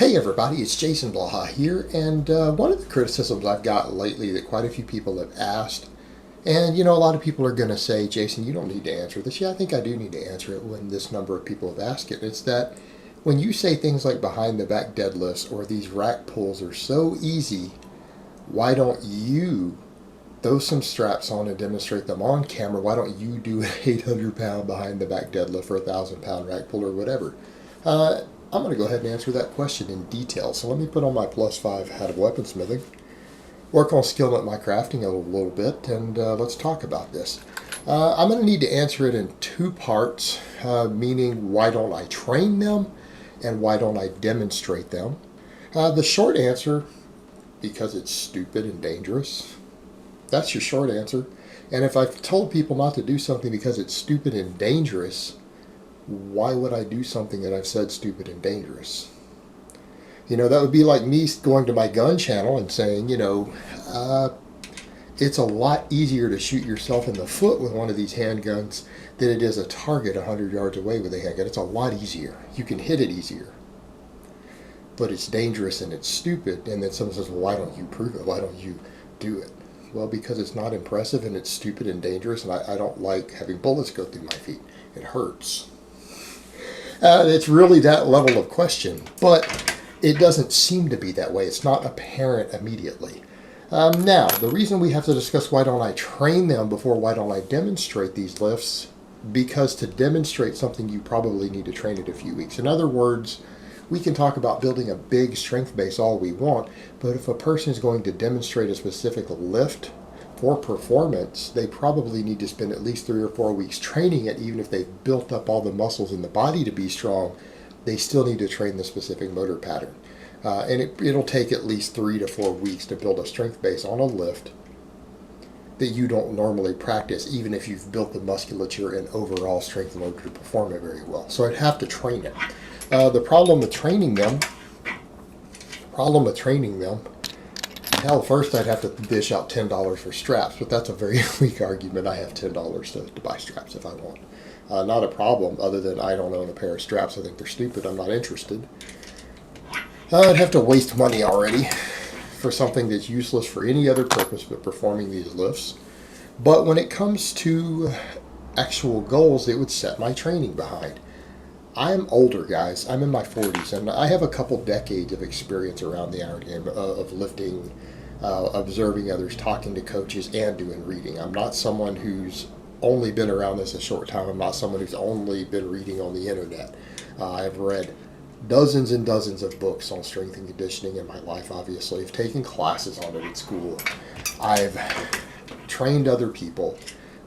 Hey everybody, it's Jason Blaha here, and one of the criticisms I've got lately that quite a few people have asked, and a lot of people are going to say, Jason, you don't need to answer this. Yeah, I think I do need to answer it when this number of people have asked it. It's that when you say things like behind the back deadlifts or these rack pulls are so easy, why don't you throw some straps on and demonstrate them on camera? Why don't you do an 800-pound behind the back deadlift or a 1,000-pound rack pull or whatever? I'm going to go ahead and answer that question in detail. So let me put on my +5 hat of weaponsmithing, work on skilling at my crafting a little bit, and let's talk about this. I'm going to need to answer it in two parts, meaning why don't I train them and why don't I demonstrate them. The short answer, because it's stupid and dangerous. That's your short answer. And if I've told people not to do something because it's stupid and dangerous, why would I do something that I've said stupid and dangerous? That would be like me going to my gun channel and saying, it's a lot easier to shoot yourself in the foot with one of these handguns than it is a target 100 yards away with a handgun. It's a lot easier. You can hit it easier. But it's dangerous and it's stupid. And then someone says, well, why don't you prove it? Why don't you do it? Well, because it's not impressive and it's stupid and dangerous, and I don't like having bullets go through my feet. It hurts. It's really that level of question, but it doesn't seem to be that way. It's not apparent immediately. Now, the reason we have to discuss why don't I train them before why don't I demonstrate these lifts, because to demonstrate something you probably need to train it a few weeks. In other words, we can talk about building a big strength base all we want, but if a person is going to demonstrate a specific lift for performance, they probably need to spend at least 3 or 4 weeks training it. Even if they've built up all the muscles in the body to be strong, they still need to train the specific motor pattern. And it'll take at least 3 to 4 weeks to build a strength base on a lift that you don't normally practice, even if you've built the musculature and overall strength in order to perform it very well. So I'd have to train it. The problem with training them, hell, first I'd have to dish out $10 for straps, but that's a very weak argument. I have $10 to buy straps if I want. Not a problem, other than I don't own a pair of straps. I think they're stupid. I'm not interested. I'd have to waste money already for something that's useless for any other purpose but performing these lifts. But when it comes to actual goals, it would set my training behind. I'm older, guys. I'm in my 40s, and I have a couple decades of experience around the iron game of lifting, observing others, talking to coaches, and doing reading. I'm not someone who's only been around this a short time. I'm not someone who's only been reading on the internet. I've read dozens and dozens of books on strength and conditioning in my life, obviously. I've taken classes on it at school. I've trained other people.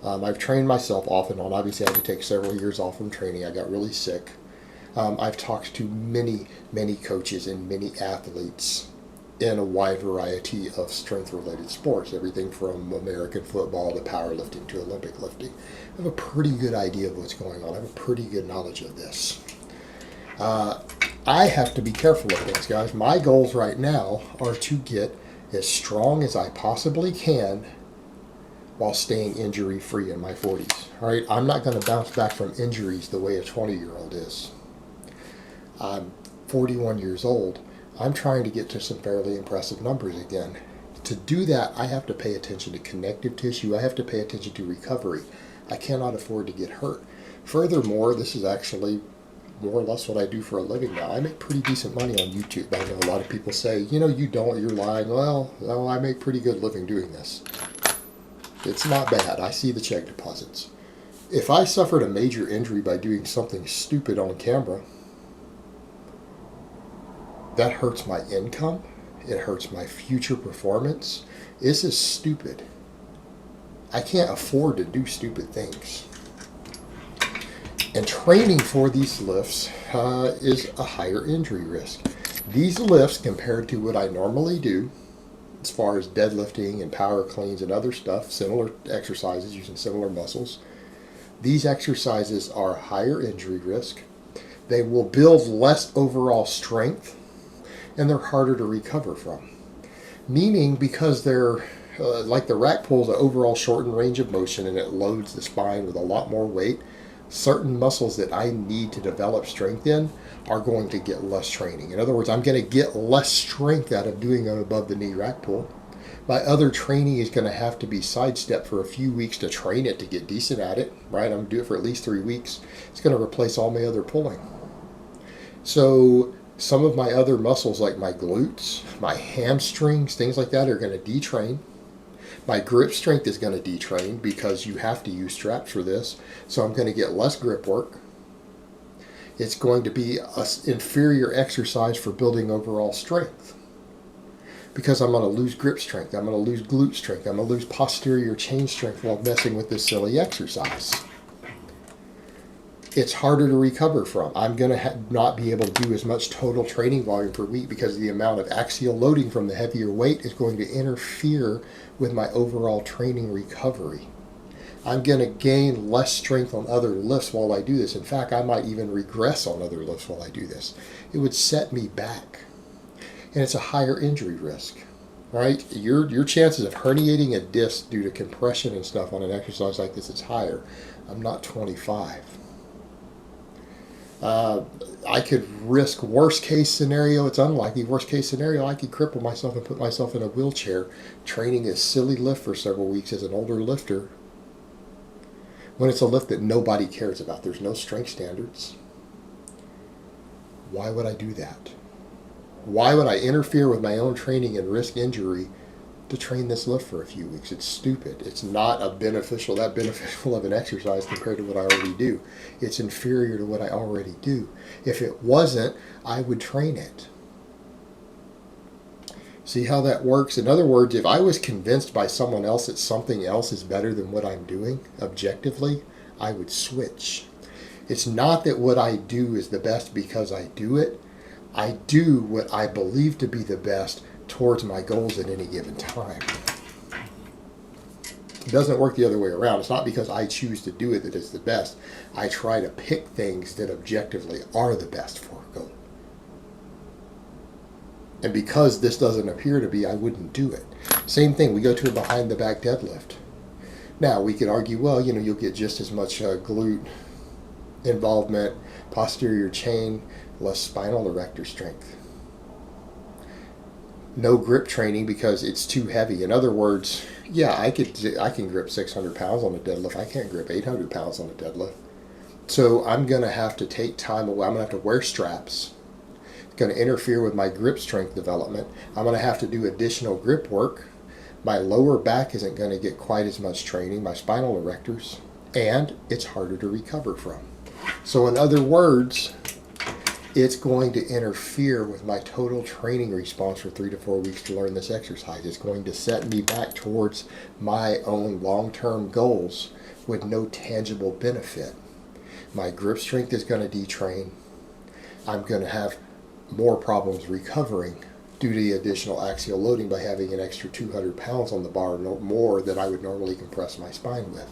I've trained myself off and on. Obviously, I had to take several years off from training. I got really sick. I've talked to many, many coaches and many athletes in a wide variety of strength-related sports, everything from American football to powerlifting to Olympic lifting. I have a pretty good idea of what's going on. I have a pretty good knowledge of this. I have to be careful of this, guys. My goals right now are to get as strong as I possibly can while staying injury-free in my 40s. All right, I'm not going to bounce back from injuries the way a 20-year-old is. I'm 41 years old. I'm trying to get to some fairly impressive numbers again. To do that, I have to pay attention to connective tissue. I have to pay attention to recovery. I cannot afford to get hurt. Furthermore, this is actually more or less what I do for a living now. I make pretty decent money on YouTube. I know a lot of people say, you don't, you're lying. Well, no, I make pretty good living doing this. It's not bad. I see the check deposits. If I suffered a major injury by doing something stupid on camera, that hurts my income. It hurts my future performance. This is stupid. I can't afford to do stupid things. And training for these lifts is a higher injury risk. These lifts, compared to what I normally do, as far as deadlifting and power cleans and other stuff, similar exercises using similar muscles, these exercises are higher injury risk. They will build less overall strength, and they're harder to recover from. Meaning, because they're like the rack pulls, the overall shortened range of motion, and it loads the spine with a lot more weight. certain muscles that I need to develop strength in are going to get less training. In other words, I'm going to get less strength out of doing an above the knee rack pull. My other training is going to have to be sidestepped for a few weeks to train it to get decent at it, right? I'm going to do it for at least 3 weeks. It's going to replace all my other pulling. So some of my other muscles like my glutes, my hamstrings, things like that are going to detrain. My grip strength is going to detrain because you have to use straps for this. So I'm going to get less grip work. It's going to be an inferior exercise for building overall strength because I'm going to lose grip strength. I'm going to lose glute strength. I'm going to lose posterior chain strength while messing with this silly exercise. It's harder to recover from. I'm going to not be able to do as much total training volume per week because the amount of axial loading from the heavier weight is going to interfere with my overall training recovery. I'm going to gain less strength on other lifts while I do this. In fact, I might even regress on other lifts while I do this. It would set me back. And it's a higher injury risk, right? Your chances of herniating a disc due to compression and stuff on an exercise like this is higher. I'm not 25. I could risk worst case scenario. It's unlikely. Worst case scenario, I could cripple myself and put myself in a wheelchair training a silly lift for several weeks as an older lifter when it's a lift that nobody cares about. There's no strength standards. Why would I do that? Why would I interfere with my own training and risk injury to train this lift for a few weeks? It's stupid. It's not that beneficial of an exercise compared to what I already do. It's inferior to what I already do. If it wasn't, I would train it. See how that works? In other words, if I was convinced by someone else that something else is better than what I'm doing objectively, I would switch. It's not that what I do is the best because I do it. I do what I believe to be the best towards my goals at any given time. It doesn't work the other way around. It's not because I choose to do it that it's the best. I try to pick things that objectively are the best for a goal. And because this doesn't appear to be, I wouldn't do it. Same thing, we go to a behind the back deadlift. Now, we could argue, well, you'll get just as much glute involvement, posterior chain, less spinal erector strength. No grip training because it's too heavy. In other words, yeah, I can grip 600 pounds on a deadlift. I can't grip 800 pounds on a deadlift. So I'm going to have to take time away. I'm going to have to wear straps. It's going to interfere with my grip strength development. I'm going to have to do additional grip work. My lower back isn't going to get quite as much training, my spinal erectors, and it's harder to recover from. So in other words, it's going to interfere with my total training response for 3 to 4 weeks to learn this exercise. It's going to set me back towards my own long-term goals with no tangible benefit. My grip strength is going to detrain. I'm going to have more problems recovering due to the additional axial loading by having an extra 200 pounds on the bar, more than I would normally compress my spine with.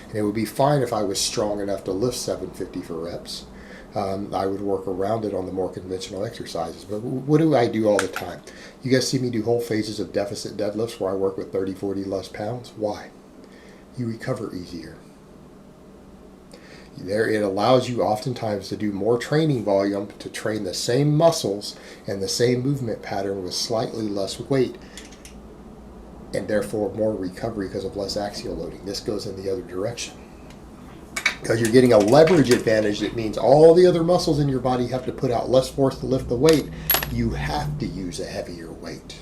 And it would be fine if I was strong enough to lift 750 for reps. I would work around it on the more conventional exercises. But what do I do all the time? You guys see me do whole phases of deficit deadlifts where I work with 30, 40 less pounds. Why? You recover easier. It allows you oftentimes to do more training volume to train the same muscles and the same movement pattern with slightly less weight, and therefore more recovery because of less axial loading. This goes in the other direction. Because you're getting a leverage advantage, that means all the other muscles in your body have to put out less force to lift the weight. You have to use a heavier weight.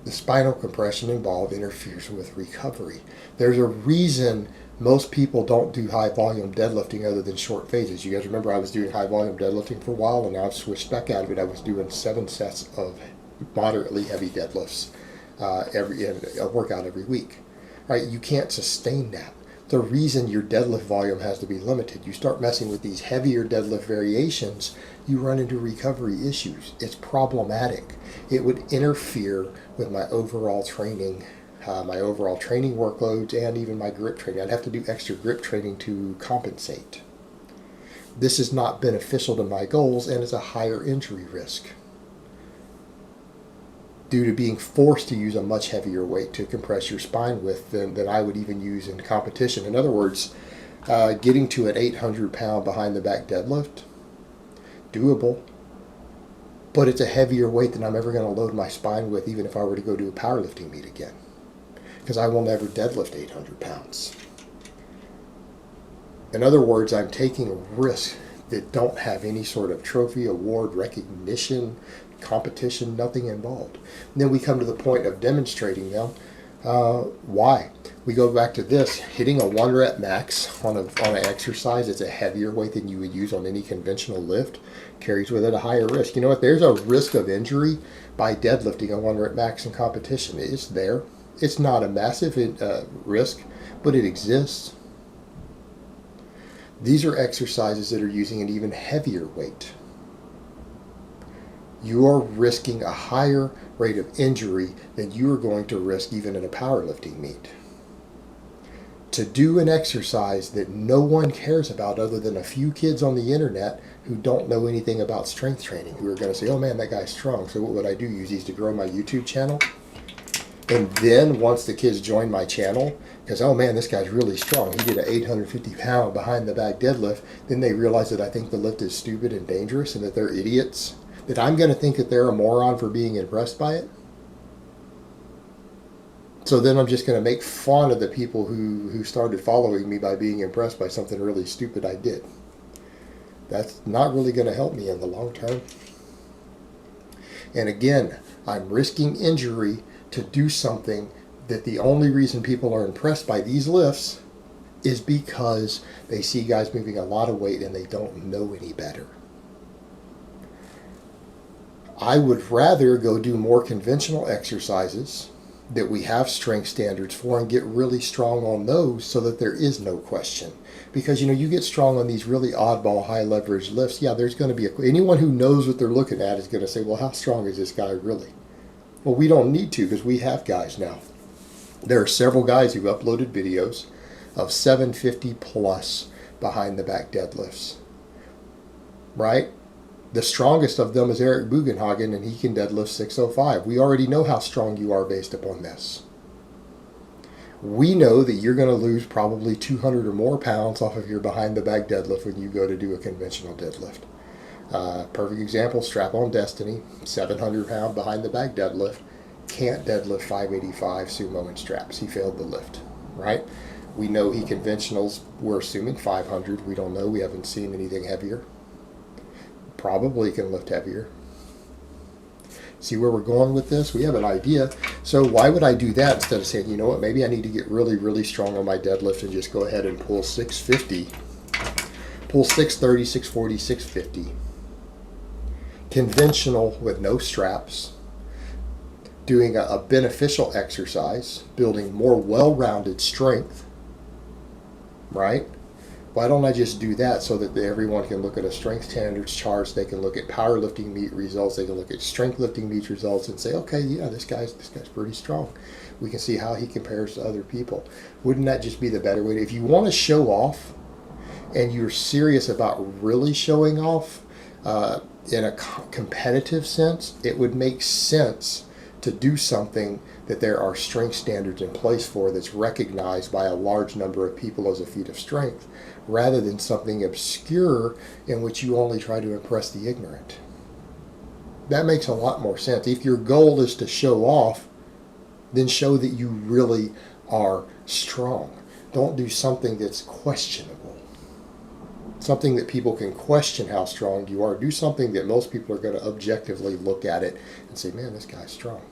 The spinal compression involved interferes with recovery. There's a reason most people don't do high volume deadlifting other than short phases. You guys remember I was doing high volume deadlifting for a while, and now I've switched back out of it. I was doing 7 sets of moderately heavy deadlifts a workout every week. Right? You can't sustain that. The reason your deadlift volume has to be limited. You start messing with these heavier deadlift variations, you run into recovery issues. It's problematic. It would interfere with my overall training workloads, and even my grip training. I'd have to do extra grip training to compensate. This is not beneficial to my goals, and it's a higher injury risk due to being forced to use a much heavier weight to compress your spine with than I would even use in competition. In other words, Getting to an 800 pound behind the back deadlift, doable, but it's a heavier weight than I'm ever going to load my spine with, even if I were to go do a powerlifting meet again, because I will never deadlift 800 pounds. In other words, I'm taking risks that don't have any sort of trophy, award, recognition, competition, nothing involved. And then we come to the point of demonstrating them. Why? We go back to this, hitting a 1 rep max on an exercise that's a heavier weight than you would use on any conventional lift, carries with it a higher risk. You know what? There's a risk of injury by deadlifting a 1 rep max in competition. It's there. It's not a massive risk, but it exists. These are exercises that are using an even heavier weight. You are risking a higher rate of injury than you are going to risk even in a powerlifting meet. To do an exercise that no one cares about other than a few kids on the internet who don't know anything about strength training, who are going to say, oh man, that guy's strong, so what would I do? Use these to grow my YouTube channel? And then once the kids join my channel, because, oh man, this guy's really strong. He did an 850 pound behind the back deadlift. Then they realize that I think the lift is stupid and dangerous and that they're idiots. That I'm going to think that they're a moron for being impressed by it. So then I'm just going to make fun of the people who started following me by being impressed by something really stupid I did. That's not really going to help me in the long term. And again, I'm risking injury to do something that the only reason people are impressed by these lifts is because they see guys moving a lot of weight and they don't know any better. I would rather go do more conventional exercises that we have strength standards for and get really strong on those so that there is no question. Because, you know, you get strong on these really oddball high leverage lifts, yeah, there's going to be anyone who knows what they're looking at is going to say, well, how strong is this guy really? Well, we don't need to because we have guys now. There are several guys who've uploaded videos of 750 plus behind the back deadlifts, right? The strongest of them is Eric Bugenhagen, and he can deadlift 605. We already know how strong you are based upon this. We know that you're going to lose probably 200 or more pounds off of your behind the back deadlift when you go to do a conventional deadlift. Perfect example, Strap-On Destiny, 700 pound behind the back deadlift, can't deadlift 585 sumo and straps. He failed the lift, right? We know he conventionals, we're assuming 500. We don't know. We haven't seen anything heavier. Probably can lift heavier. See where we're going with this? We have an idea. So why would I do that instead of saying, you know what, maybe I need to get really, really strong on my deadlift and just go ahead and pull 650, pull 630, 640, 650. Conventional with no straps, doing a beneficial exercise, building more well-rounded strength, right? Why don't I just do that so that everyone can look at a strength standards charts, they can look at powerlifting meet results, they can look at strength lifting meet results and say, okay, yeah, this guy's pretty strong. We can see how he compares to other people. Wouldn't that just be the better way? If you want to show off and you're serious about really showing off in a competitive sense, it would make sense to do something that there are strength standards in place for that's recognized by a large number of people as a feat of strength, rather than something obscure in which you only try to impress the ignorant. That makes a lot more sense. If your goal is to show off, then show that you really are strong. Don't do something that's questionable. Something that people can question how strong you are. Do something that most people are going to objectively look at it and say, man, this guy's strong.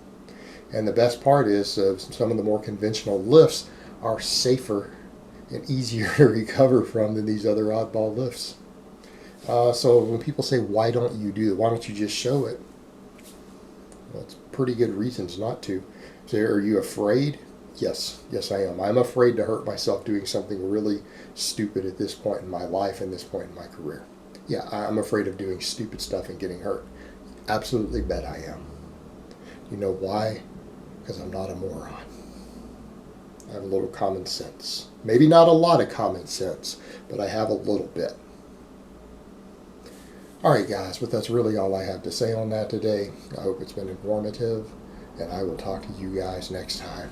And the best part is some of the more conventional lifts are safer and easier to recover from than these other oddball lifts. So when people say, why don't you do it? Why don't you just show it? Well, it's pretty good reasons not to. So are you afraid? Yes, I am. I'm afraid to hurt myself doing something really stupid at this point in my life and this point in my career. Yeah, I'm afraid of doing stupid stuff and getting hurt. Absolutely bet I am. You know why? Because I'm not a moron. I have a little common sense. Maybe not a lot of common sense, but I have a little bit. Alright guys, but that's really all I have to say on that today. I hope it's been informative, and I will talk to you guys next time.